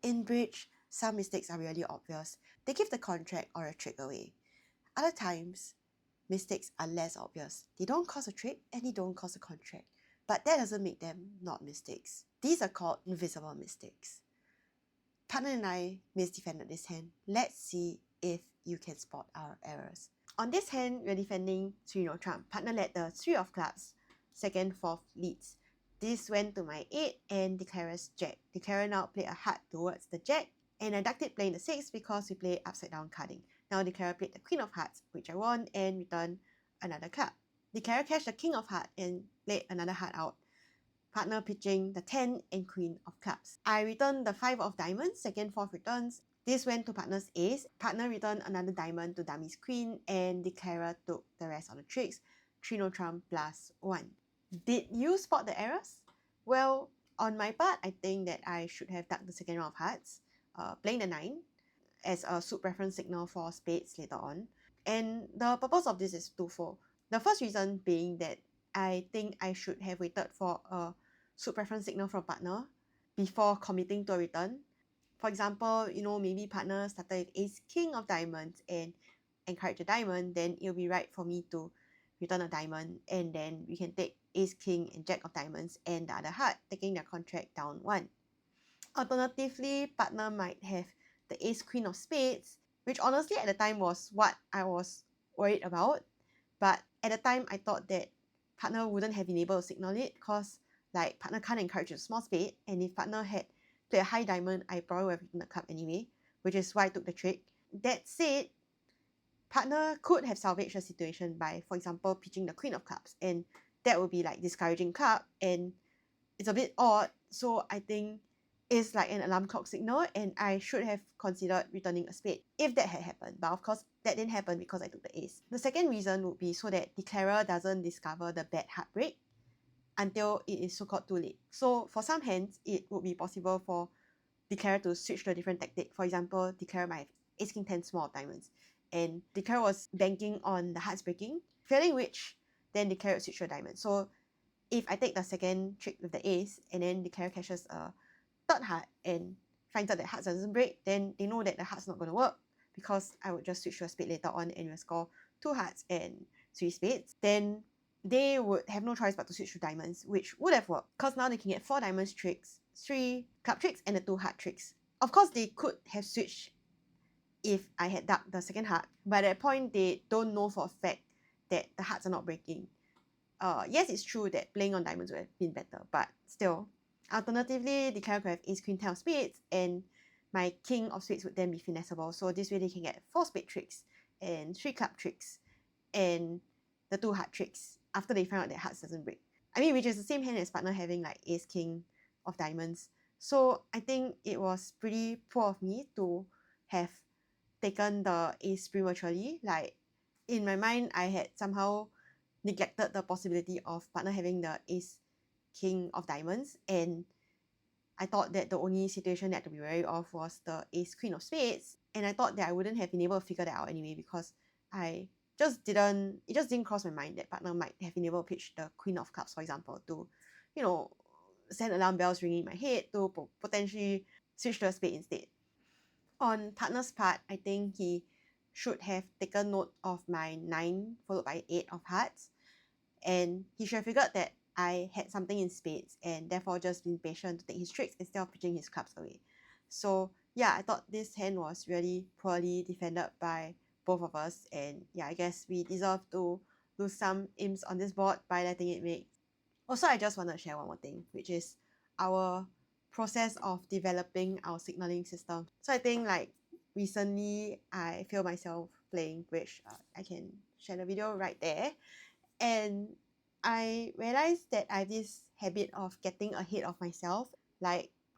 In bridge, some mistakes are really obvious. They give the contract or a trick away. Other times, mistakes are less obvious. They don't cause a trick and they don't cause a contract. But that doesn't make them not mistakes. These are called invisible mistakes. Partner and I misdefended this hand. Let's see if you can spot our errors. On this hand, we're defending 3 no trump. Partner led the 3 of clubs, 2nd, 4th leads. This went to my 8 and declares jack. Declarer now played a heart towards the jack, and I ducked it playing the 6 because we play upside down carding. Now Declarer played the queen of hearts, which I won, and returned another club. Declarer cashed the king of hearts and played another heart out. Partner pitching the 10 and queen of clubs. I returned the 5 of diamonds, 2nd, 4th returns. This went to partner's ace. Partner returned another diamond to dummy's queen, and Declarer took the rest of the tricks, 3 no trump plus 1. Did you spot the errors? Well, on my part, I think that I should have ducked the 2nd round of hearts, playing the 9 as a suit preference signal for spades later on. And the purpose of this is twofold. The first reason being that I think I should have waited for a suit preference signal from partner before committing to a return. For example, maybe partner started with ace king of diamonds and encourage a diamond, then it'll be right for me to return a diamond, and then we can take ace king and jack of diamonds and the other heart, taking their contract down 1. Alternatively, partner might have the ace queen of spades, which honestly at the time was what I was worried about. But at the time, I thought that partner wouldn't have been able to signal it because partner can't encourage a small spade, and if partner had played a high diamond, I probably would have written the club anyway, which is why I took the trick. That said, partner could have salvaged the situation by, for example, pitching the queen of clubs, and that would be discouraging club, and it's a bit odd, so I think it's like an alarm clock signal, and I should have considered returning a spade if that had happened. But of course, that didn't happen because I took the ace. The second reason would be so that Declarer doesn't discover the bad heartbreak until it is so-called too late. So for some hands, it would be possible for Declarer to switch to a different tactic. For example, Declarer might have ace king 10 small of diamonds, and Declarer was banking on the hearts breaking, failing which then Declarer would switch to a diamond. So if I take the second trick with the ace and then Declarer cashes a third heart and finds out that hearts doesn't break, then they know that the heart's not going to work because I would just switch to a spade later on and we'll score 2 hearts and 3 spades. Then they would have no choice but to switch to diamonds, which would have worked because now they can get 4 diamonds tricks, 3 club tricks, and the 2 heart tricks. Of course, they could have switched if I had ducked the second heart, but at that point, they don't know for a fact that the hearts are not breaking. Yes, it's true that playing on diamonds would have been better, but still. Alternatively, the character could have ace queen 10 of spades, and my king of spades would then be finessable. So this way they can get 4 spade tricks and 3 club tricks and the 2 heart tricks after they find out that hearts doesn't break. I mean, which is the same hand as partner having ace king of diamonds. So I think it was pretty poor of me to have taken the ace prematurely. In my mind, I had somehow neglected the possibility of partner having the ace king of diamonds, and I thought that the only situation that to be wary of was the ace queen of spades, and I thought that I wouldn't have been able to figure that out anyway because it just didn't cross my mind that partner might have been able to pitch the queen of clubs, for example, to send alarm bells ringing in my head to potentially switch to a spade instead. On partner's part, I think he should have taken note of my 9 followed by 8 of hearts, and he should have figured that I had something in spades and therefore just been patient to take his tricks instead of pitching his clubs away. So yeah, I thought this hand was really poorly defended by both of us, and yeah, I guess we deserve to lose some imps on this board by letting it make. Also, I just want to share one more thing, which is our process of developing our signaling system. So I think recently I feel myself playing bridge. I can share the video right there, and I realized that I have this habit of getting ahead of myself,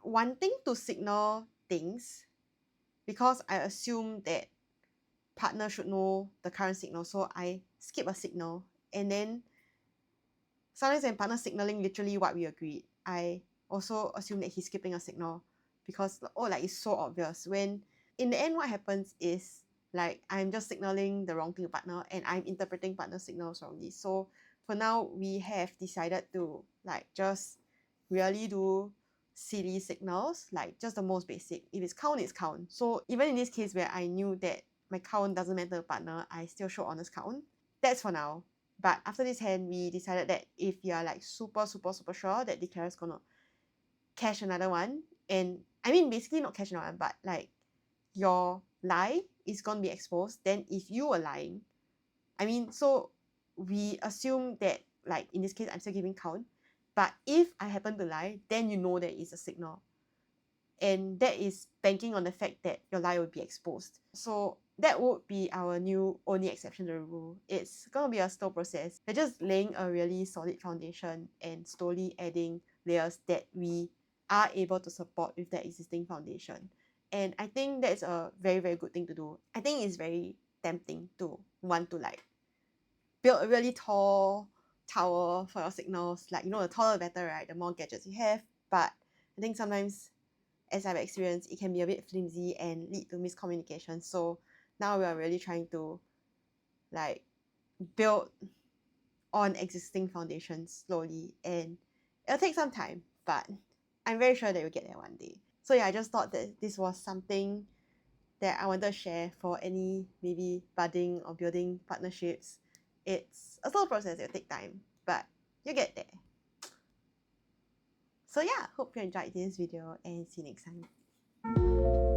wanting to signal things because I assume that partner should know the current signal, so I skip a signal, and then sometimes when partner signaling literally what we agreed, I also assume that he's skipping a signal because it's so obvious, when in the end what happens is I'm just signaling the wrong thing to partner and I'm interpreting partner signals wrongly. So for now, we have decided to just really do silly signals, like just the most basic. If it's count, it's count. So even in this case where I knew that my count doesn't matter to partner, I still show honest count. That's for now. But after this hand, we decided that if you are like super sure that declarer's gonna cache another one, and I mean basically not cache another one, but like your lie is gonna be exposed, then if you were lying, I mean, so we assume that, like in this case, I'm still giving count, but if I happen to lie, then you know that it's a signal. And that is banking on the fact that your lie will be exposed. So that would be our new only exception to the rule. It's going to be a slow process. We're just laying a really solid foundation and slowly adding layers that we are able to support with that existing foundation. And I think that's a very, very good thing to do. I think it's very tempting to want to like build a really tall tower for your signals. Like, the taller the better, right? The more gadgets you have. But I think sometimes, as I've experienced, it can be a bit flimsy and lead to miscommunication. So now we are really trying to like build on existing foundations slowly, and it'll take some time, but I'm very sure that we'll get there one day. So yeah, I just thought that this was something that I wanted to share for any maybe budding or building partnerships. It's a slow process, it'll take time, but you get there. So yeah, hope you enjoyed this video and see you next time.